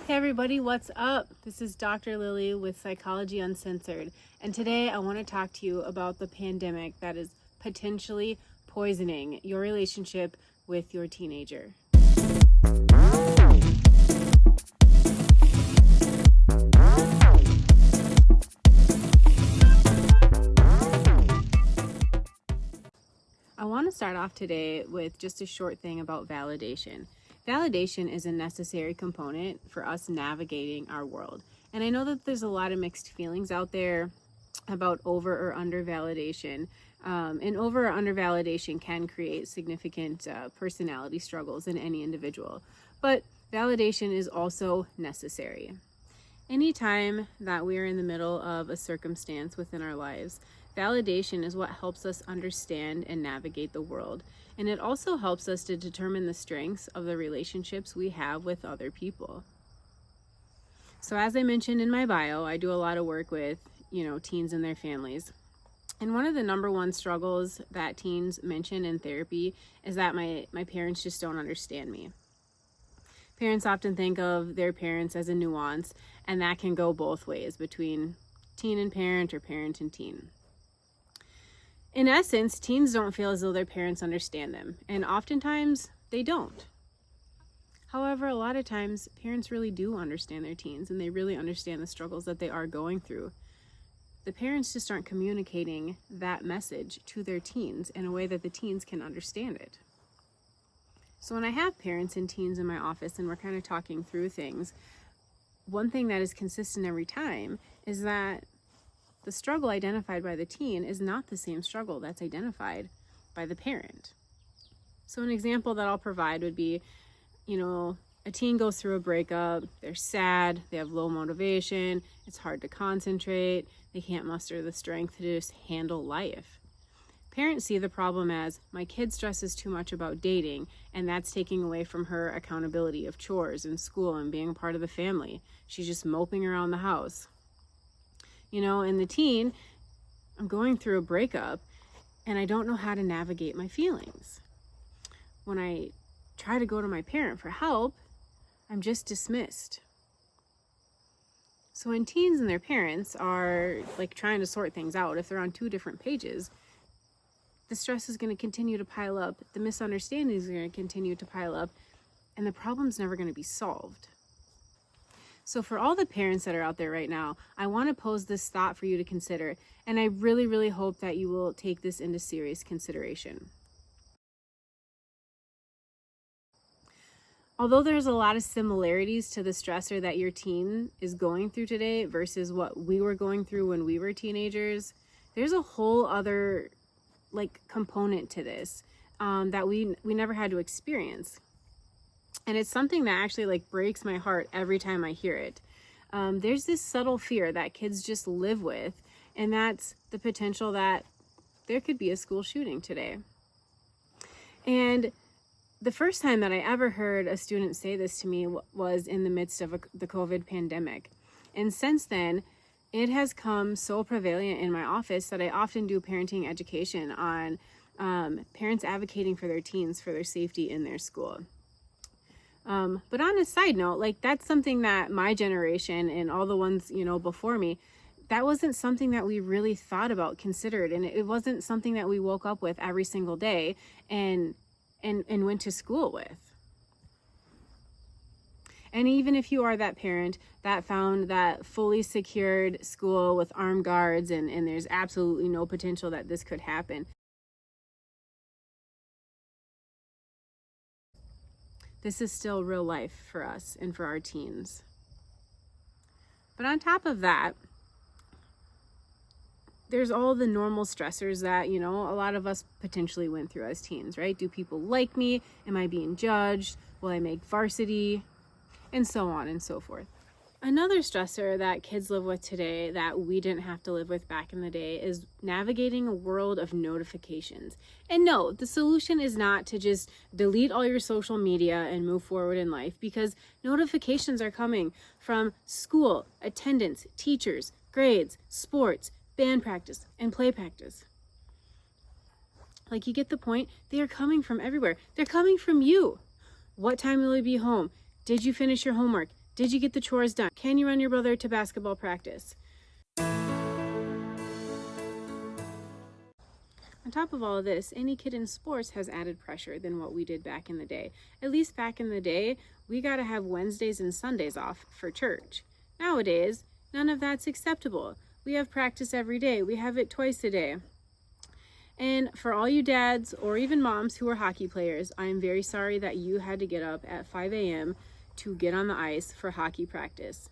Hey everybody, what's up? This is Dr. Lily with Psychology Uncensored, and today I want to talk to you about the pandemic that is potentially poisoning your relationship with your teenager. I want to start off today with just a short thing about validation. Validation is a necessary component for us navigating our world. And I know that there's a lot of mixed feelings out there about over or under validation. And over or under validation can create significant personality struggles in any individual. But validation is also necessary. Anytime that we are in the middle of a circumstance within our lives, validation is what helps us understand and navigate the world. And it also helps us to determine the strengths of the relationships we have with other people. So as I mentioned in my bio, I do a lot of work with, teens and their families. And one of the number one struggles that teens mention in therapy is that my parents just don't understand me. Parents often think of their parents as a nuance, and that can go both ways between teen and parent or parent and teen. In essence, teens don't feel as though their parents understand them, and oftentimes they don't. However, a lot of times parents really do understand their teens, and they really understand the struggles that they are going through. The parents just aren't communicating that message to their teens in a way that the teens can understand it. So when I have parents and teens in my office and we're kind of talking through things, one thing that is consistent every time is that the struggle identified by the teen is not the same struggle that's identified by the parent. So an example that I'll provide would be, a teen goes through a breakup, they're sad, they have low motivation, it's hard to concentrate, they can't muster the strength to just handle life. Parents see the problem as, my kid stresses too much about dating, and that's taking away from her accountability of chores and school and being a part of the family. She's just moping around the house. And the teen, I'm going through a breakup, and I don't know how to navigate my feelings. When I try to go to my parent for help, I'm just dismissed. So when teens and their parents are trying to sort things out, if they're on two different pages, the stress is going to continue to pile up, the misunderstandings are going to continue to pile up, and the problem's never going to be solved. So for all the parents that are out there right now, I want to pose this thought for you to consider, and I really, really hope that you will take this into serious consideration. Although there's a lot of similarities to the stressor that your teen is going through today versus what we were going through when we were teenagers, there's a whole other component to this that we never had to experience. And it's something that actually breaks my heart every time I hear it. There's this subtle fear that kids just live with, and that's the potential that there could be a school shooting today. And the first time that I ever heard a student say this to me was in the midst of the COVID pandemic. And since then, it has come so prevalent in my office that I often do parenting education on parents advocating for their teens for their safety in their school. But on a side note, that's something that my generation and all the ones, before me, that wasn't something that we really thought about, considered. And it wasn't something that we woke up with every single day and went to school with. And even if you are that parent that found that fully secured school with armed guards and there's absolutely no potential that this could happen, this is still real life for us and for our teens. But on top of that, there's all the normal stressors that, a lot of us potentially went through as teens, right? Do people like me? Am I being judged? Will I make varsity? And so on and so forth. Another stressor that kids live with today that we didn't have to live with back in the day is navigating a world of notifications. And no, the solution is not to just delete all your social media and move forward in life, because notifications are coming from school, attendance, teachers, grades, sports, band practice, and play practice. You get the point? They are coming from everywhere. They're coming from you. What time will you be home? Did you finish your homework? Did you get the chores done? Can you run your brother to basketball practice? On top of all of this, any kid in sports has added pressure than what we did back in the day. At least back in the day, we got to have Wednesdays and Sundays off for church. Nowadays, none of that's acceptable. We have practice every day. We have it twice a day. And for all you dads or even moms who are hockey players, I am very sorry that you had to get up at 5 a.m. to get on the ice for hockey practice.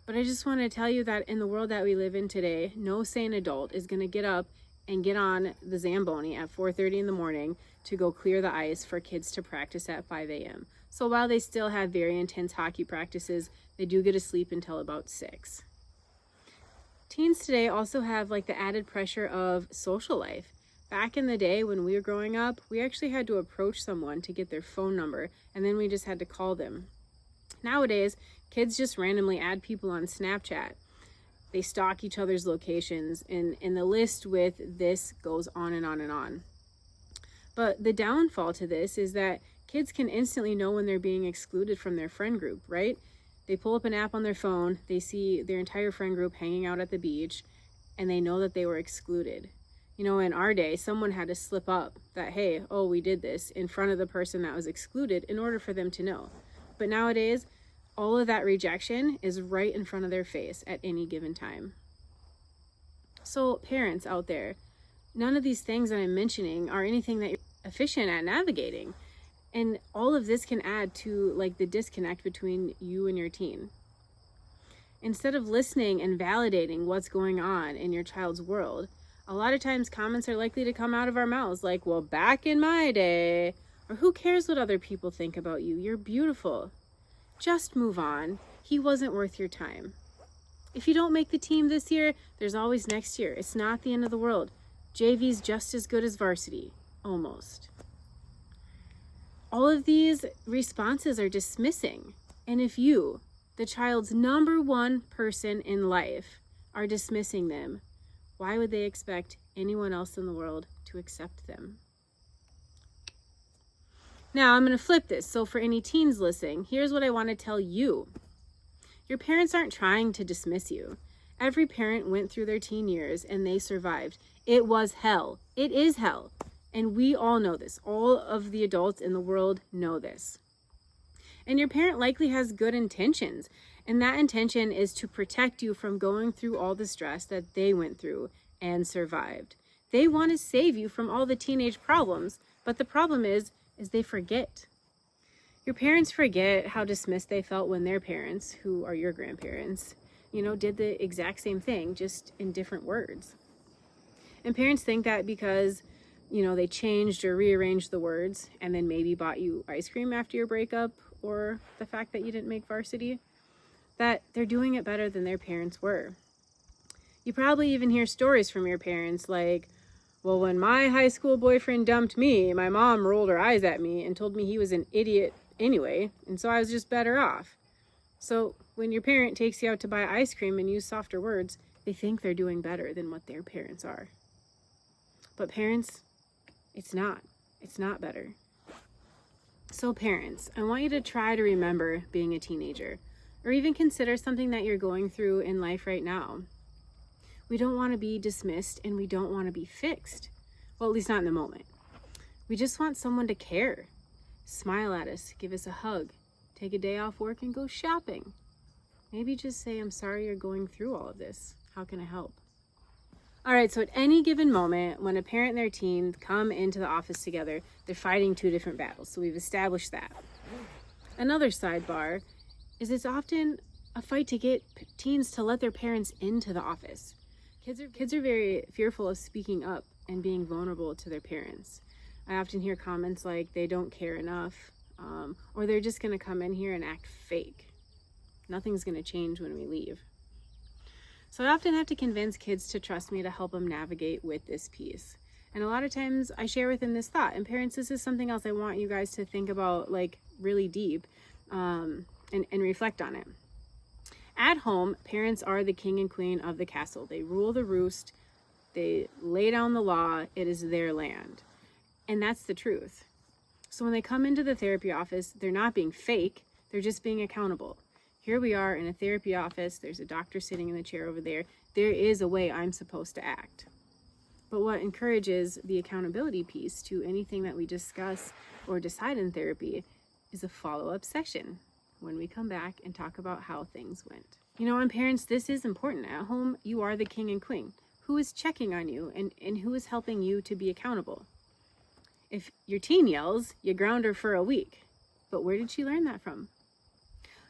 But I just want to tell you that in the world that we live in today, no sane adult is going to get up and get on the Zamboni at 4:30 in the morning to go clear the ice for kids to practice at 5 a.m. So while they still have very intense hockey practices, they do get to sleep until about 6. Teens today also have like the added pressure of social life. Back in the day when we were growing up, we actually had to approach someone to get their phone number, and then we just had to call them. Nowadays, kids just randomly add people on Snapchat. They stalk each other's locations, and the list with this goes on and on and on. But the downfall to this is that kids can instantly know when they're being excluded from their friend group, right? They pull up an app on their phone, they see their entire friend group hanging out at the beach, and they know that they were excluded. You know, in our day, someone had to slip up that, hey, oh, we did this in front of the person that was excluded in order for them to know. But nowadays, all of that rejection is right in front of their face at any given time. So parents out there, none of these things that I'm mentioning are anything that you're efficient at navigating. And all of this can add to like the disconnect between you and your teen. Instead of listening and validating what's going on in your child's world, a lot of times comments are likely to come out of our mouths like, well, back in my day, or who cares what other people think about you? You're beautiful. Just move on. He wasn't worth your time. If you don't make the team this year, there's always next year. It's not the end of the world. JV's just as good as varsity. Almost. All of these responses are dismissing. And if you, the child's number one person in life, are dismissing them, why would they expect anyone else in the world to accept them? Now, I'm going to flip this. So for any teens listening, here's what I want to tell you. Your parents aren't trying to dismiss you. Every parent went through their teen years and they survived. It was hell. It is hell. And we all know this. All of the adults in the world know this. And your parent likely has good intentions. And that intention is to protect you from going through all the stress that they went through and survived. They want to save you from all the teenage problems. But the problem is they forget. Your parents forget how dismissed they felt when their parents, who are your grandparents, did the exact same thing, just in different words. And parents think that because, they changed or rearranged the words and then maybe bought you ice cream after your breakup or the fact that you didn't make varsity, that they're doing it better than their parents were. You probably even hear stories from your parents like, well, when my high school boyfriend dumped me, my mom rolled her eyes at me and told me he was an idiot anyway, and so I was just better off. So when your parent takes you out to buy ice cream and use softer words, they think they're doing better than what their parents are. But parents, it's not. It's not better. So parents, I want you to try to remember being a teenager, or even consider something that you're going through in life right now. We don't want to be dismissed and we don't want to be fixed. Well, at least not in the moment. We just want someone to care. Smile at us, give us a hug, take a day off work and go shopping. Maybe just say, I'm sorry you're going through all of this. How can I help? All right, so at any given moment, when a parent and their teen come into the office together, they're fighting two different battles. So we've established that. Another sidebar is it's often a fight to get teens to let their parents into the office. Kids are very fearful of speaking up and being vulnerable to their parents. I often hear comments like they don't care enough, or they're just going to come in here and act fake. Nothing's going to change when we leave. So I often have to convince kids to trust me to help them navigate with this piece. And a lot of times I share with them this thought. And parents, this is something else I want you guys to think about like really deep and reflect on it. At home, parents are the king and queen of the castle. They rule the roost. They lay down the law. It is their land. And that's the truth. So when they come into the therapy office, they're not being fake. They're just being accountable. Here we are in a therapy office. There's a doctor sitting in the chair over there. There is a way I'm supposed to act. But what encourages the accountability piece to anything that we discuss or decide in therapy is a follow-up session when we come back and talk about how things went. And parents, this is important. At home, you are the king and queen. Who is checking on you and who is helping you to be accountable? If your teen yells, you ground her for a week. But where did she learn that from?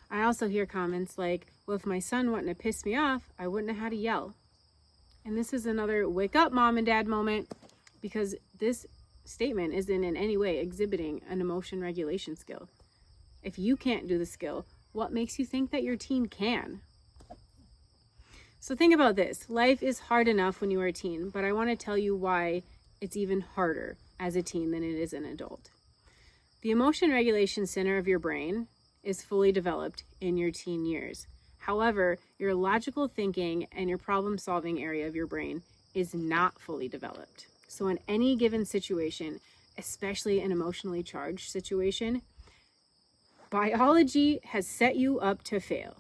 I also hear comments like, well, if my son wouldn't have pissed me off, I wouldn't have had to yell. And this is another wake up mom and dad moment, because this statement isn't in any way exhibiting an emotion regulation skill. If you can't do the skill, what makes you think that your teen can? So think about this. Life is hard enough when you are a teen, but I want to tell you why it's even harder as a teen than it is an adult. The emotion regulation center of your brain is fully developed in your teen years. However, your logical thinking and your problem-solving area of your brain is not fully developed. So in any given situation, especially an emotionally charged situation, biology has set you up to fail.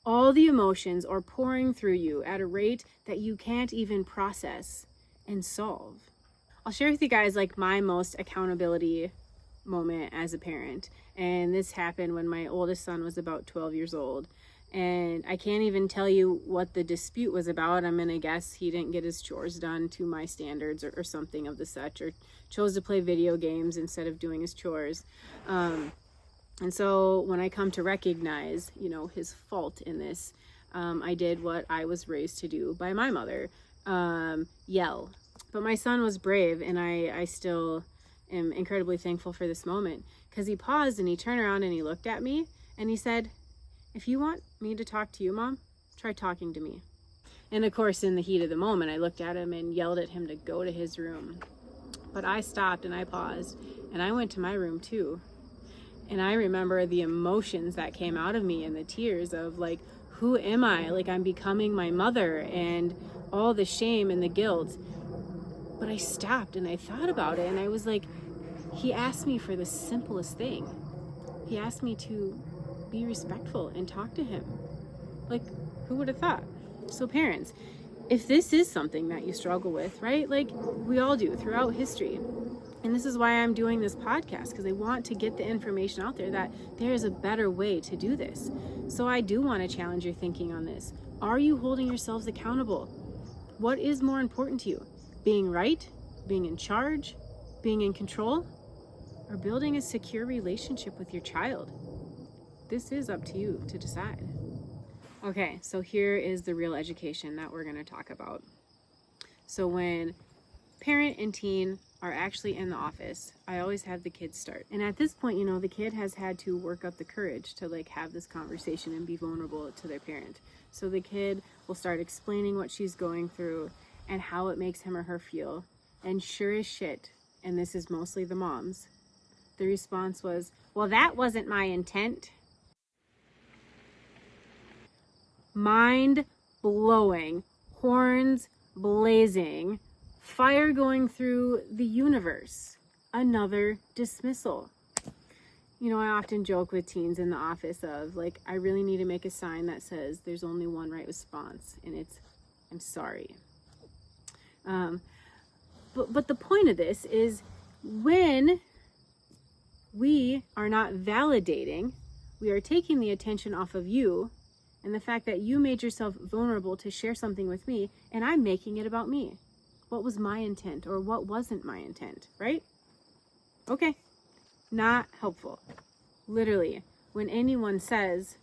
All the emotions are pouring through you at a rate that you can't even process and solve. I'll share with you guys my most accountability moment as a parent. And this happened when my oldest son was about 12 years old. And I can't even tell you what the dispute was about. I'm going to guess he didn't get his chores done to my standards or something of the such, or chose to play video games instead of doing his chores. And so when I come to recognize, his fault in this, I did what I was raised to do by my mother, yell. But my son was brave, and I still am incredibly thankful for this moment, because he paused and he turned around and he looked at me and he said, "If you want me to talk to you, Mom, try talking to me." And of course, in the heat of the moment, I looked at him and yelled at him to go to his room. But I stopped and I paused and I went to my room too. And I remember the emotions that came out of me and the tears of who am I? I'm becoming my mother, and all the shame and the guilt. But I stopped and I thought about it, and I was like, he asked me for the simplest thing. He asked me to be respectful and talk to him. Who would have thought? So parents, if this is something that you struggle with, right? We all do throughout history. And this is why I'm doing this podcast, because I want to get the information out there that there is a better way to do this. So I do want to challenge your thinking on this. Are you holding yourselves accountable? What is more important to you? Being right? Being in charge? Being in control? Or building a secure relationship with your child? This is up to you to decide. Okay, so here is the real education that we're going to talk about. So when parent and teen are actually in the office, I always have the kids start. And at this point, the kid has had to work up the courage to have this conversation and be vulnerable to their parent. So the kid will start explaining what she's going through and how it makes him or her feel. And sure as shit, and this is mostly the moms, the response was, "Well, that wasn't my intent." Mind blowing, horns blazing, fire going through the universe. Another dismissal. I often joke with teens in the office of I really need to make a sign that says there's only one right response, and it's, "I'm sorry." But the point of this is, when we are not validating, we are taking the attention off of you and the fact that you made yourself vulnerable to share something with me, and I'm making it about me. What was my intent, or what wasn't my intent, right? Okay, not helpful. Literally, when anyone says,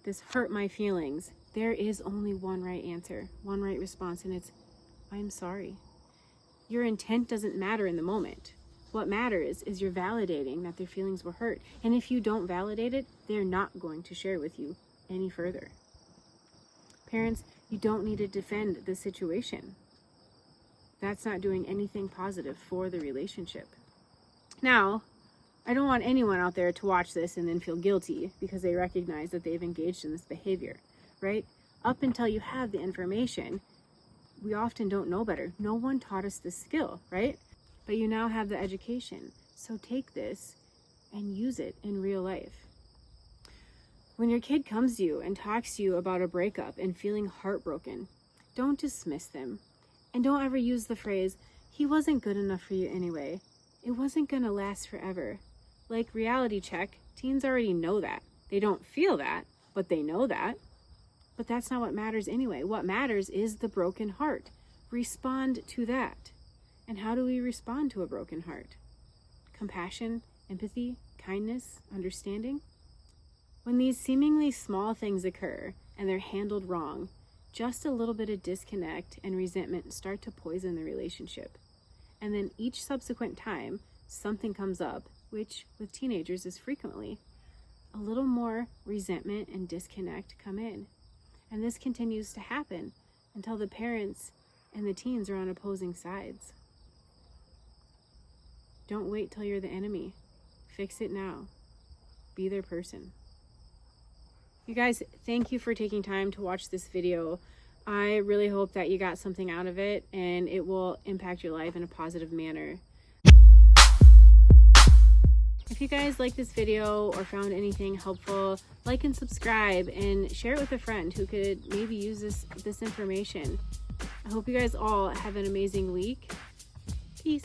"This hurt my feelings," there is only one right answer, one right response, and it's, "I'm sorry." Your intent doesn't matter in the moment. What matters is you're validating that their feelings were hurt. And if you don't validate it, they're not going to share with you any further. Parents, you don't need to defend the situation. That's not doing anything positive for the relationship. Now, I don't want anyone out there to watch this and then feel guilty because they recognize that they've engaged in this behavior, right? Up until you have the information, we often don't know better. No one taught us this skill, right? But you now have the education. So take this and use it in real life. When your kid comes to you and talks to you about a breakup and feeling heartbroken, don't dismiss them. And don't ever use the phrase, he wasn't good enough for you anyway. It wasn't gonna last forever. Like reality check, teens already know that. They don't feel that, but they know that. But that's not what matters anyway. What matters is the broken heart. Respond to that. And how do we respond to a broken heart? Compassion, empathy, kindness, understanding. When these seemingly small things occur and they're handled wrong, just a little bit of disconnect and resentment start to poison the relationship. And then each subsequent time something comes up, which with teenagers is frequently, a little more resentment and disconnect come in. And this continues to happen until the parents and the teens are on opposing sides. Don't wait till you're the enemy. Fix it now. Be their person. You guys, thank you for taking time to watch this video. I really hope that you got something out of it and it will impact your life in a positive manner. If you guys like this video or found anything helpful, like and subscribe and share it with a friend who could maybe use this information. I hope you guys all have an amazing week. Peace.